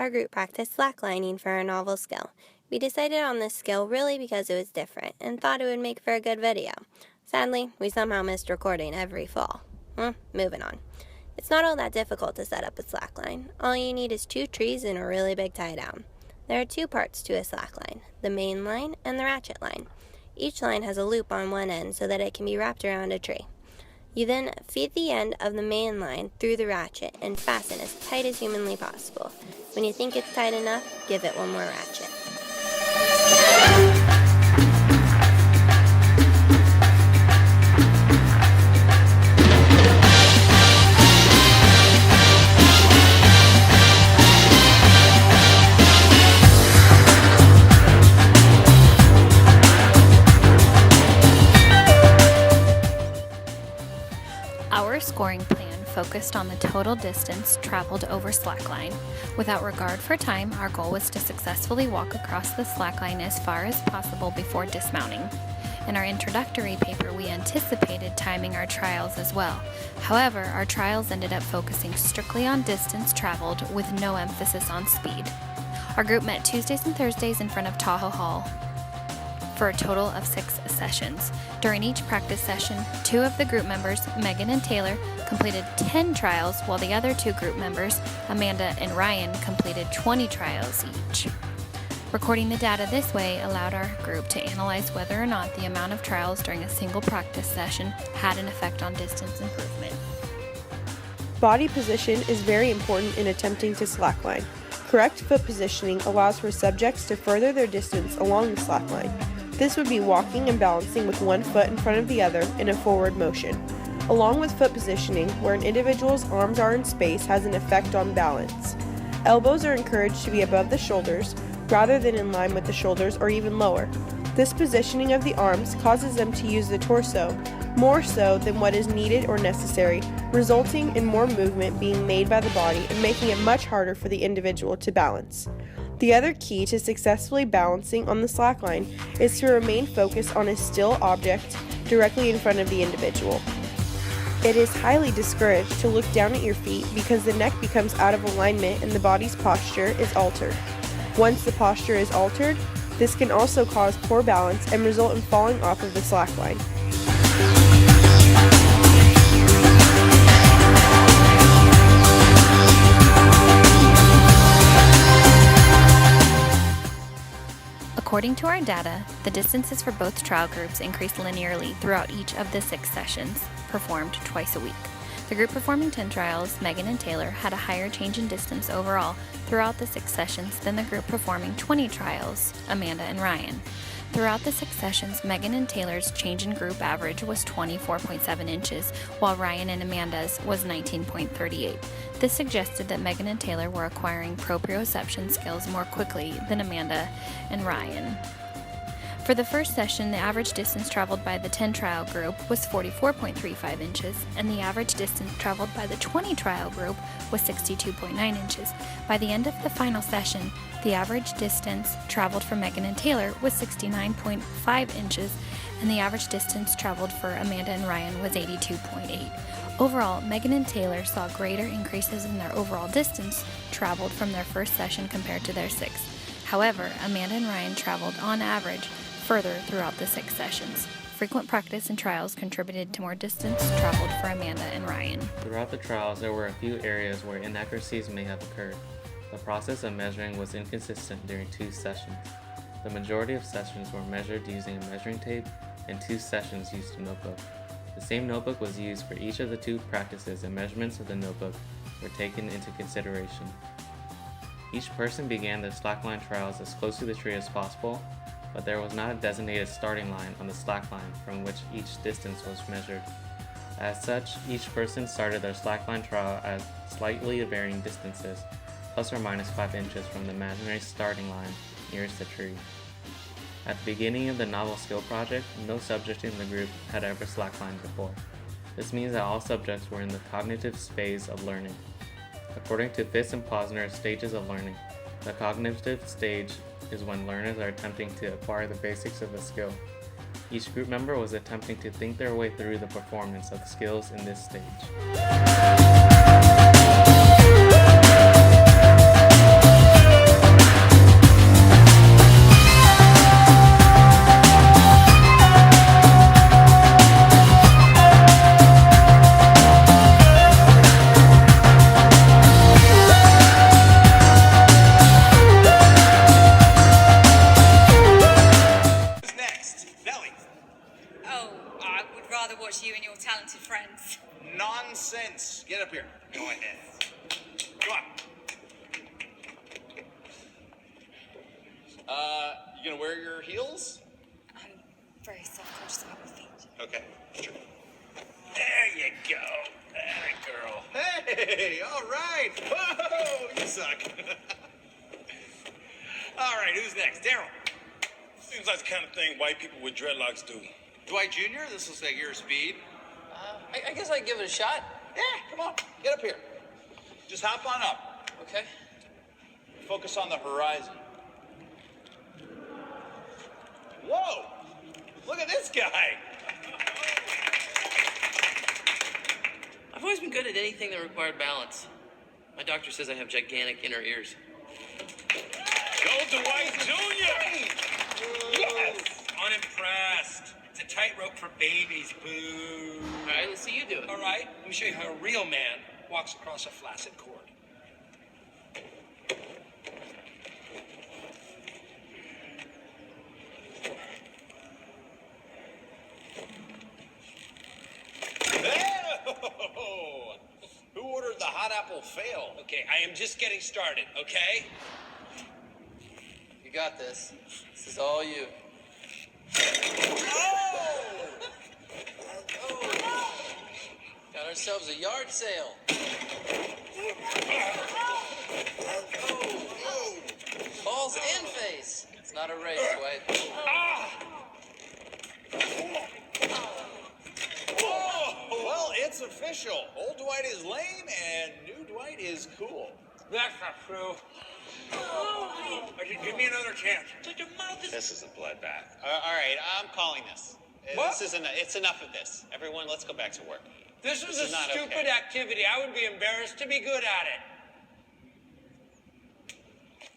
our group practiced slacklining for our novel skill. We decided on this skill really because it was different and thought it would make for a good video. Sadly, we somehow missed recording every fall. Moving on. It's not all that difficult to set up a slackline. All you need is 2 trees and a really big tie down. There are 2 parts to a slackline, the main line and the ratchet line. Each line has a loop on one end so that it can be wrapped around a tree. You then feed the end of the main line through the ratchet and fasten as tight as humanly possible. When you think it's tight enough, give it one more ratchet. Our scoring plan focused on the total distance traveled over slackline. Without regard for time, our goal was to successfully walk across the slackline as far as possible before dismounting. In our introductory paper, we anticipated timing our trials as well. However, our trials ended up focusing strictly on distance traveled with no emphasis on speed. Our group met Tuesdays and Thursdays in front of Tahoe Hall for a total of 6 sessions. During each practice session, 2 of the group members, Megan and Taylor, completed 10 trials, while the other 2 group members, Amanda and Ryan, completed 20 trials each. Recording the data this way allowed our group to analyze whether or not the amount of trials during a single practice session had an effect on distance improvement. Body position is very important in attempting to slackline. Correct foot positioning allows for subjects to further their distance along the slackline. This would be walking and balancing with one foot in front of the other in a forward motion. Along with foot positioning, where an individual's arms are in space has an effect on balance. Elbows are encouraged to be above the shoulders rather than in line with the shoulders or even lower. This positioning of the arms causes them to use the torso more so than what is needed or necessary, resulting in more movement being made by the body and making it much harder for the individual to balance. The other key to successfully balancing on the slackline is to remain focused on a still object directly in front of the individual. It is highly discouraged to look down at your feet because the neck becomes out of alignment and the body's posture is altered. Once the posture is altered, this can also cause poor balance and result in falling off of the slackline. According to our data, the distances for both trial groups increased linearly throughout each of the 6 sessions, performed twice a week. The group performing 10 trials, Megan and Taylor, had a higher change in distance overall throughout the 6 sessions than the group performing 20 trials, Amanda and Ryan. Throughout the 6 sessions, Megan and Taylor's change in group average was 24.7 inches, while Ryan and Amanda's was 19.38. This suggested that Megan and Taylor were acquiring proprioception skills more quickly than Amanda and Ryan. For the first session, the average distance traveled by the 10 trial group was 44.35 inches, and the average distance traveled by the 20 trial group was 62.9 inches. By the end of the final session, the average distance traveled for Megan and Taylor was 69.5 inches, and the average distance traveled for Amanda and Ryan was 82.8. Overall, Megan and Taylor saw greater increases in their overall distance traveled from their first session compared to their 6th. However, Amanda and Ryan traveled, on average, further throughout the 6 sessions. Frequent practice and trials contributed to more distance traveled for Amanda and Ryan. Throughout the trials, there were a few areas where inaccuracies may have occurred. The process of measuring was inconsistent during 2 sessions. The majority of sessions were measured using a measuring tape, and 2 sessions used a notebook. The same notebook was used for each of the 2 practices, and measurements of the notebook were taken into consideration. Each person began their slackline trials as close to the tree as possible, but there was not a designated starting line on the slackline from which each distance was measured. As such, each person started their slackline trial at slightly varying distances, plus or minus 5 inches from the imaginary starting line nearest the tree. At the beginning of the novel skill project, no subject in the group had ever slacklined before. This means that all subjects were in the cognitive phase of learning. According to Fitz and Posner's stages of learning, the cognitive stage is when learners are attempting to acquire the basics of a skill. Each group member was attempting to think their way through the performance of skills in this stage. get up here. Go ahead. Come on. You gonna wear your heels? I'm very self-conscious about my feet. Okay, sure. There you go. That girl. Hey, all right. Whoa, you suck. All right, who's next? Daryl. Seems like the kind of thing white people with dreadlocks do. Dwight Jr., this looks like your speed. I guess I'd give it a shot. Yeah, come on. Get up here. Just hop on up. Okay. Focus on the horizon. Whoa! Look at this guy. I've always been good at anything that required balance. My doctor says I have gigantic inner ears. Go Dwight Jr. Yes! Unimpressed. It's a tightrope for babies, boo. All right, let's see you do it. All right, let me show you how a real man walks across a flaccid cord. Oh! Who ordered the hot apple fail? Okay, I am just getting started, okay? You got this. This is all you. Oh! Got ourselves a yard sale. Balls and face. It's not a race, Dwight. Well, it's official. Old Dwight is lame and new Dwight is cool. That's not true. Give me another chance. This is a bloodbath. All right, I'm calling this. What? It's enough of this. Everyone, let's go back to work. This is This a is not stupid okay. activity. I would be embarrassed to be good at it.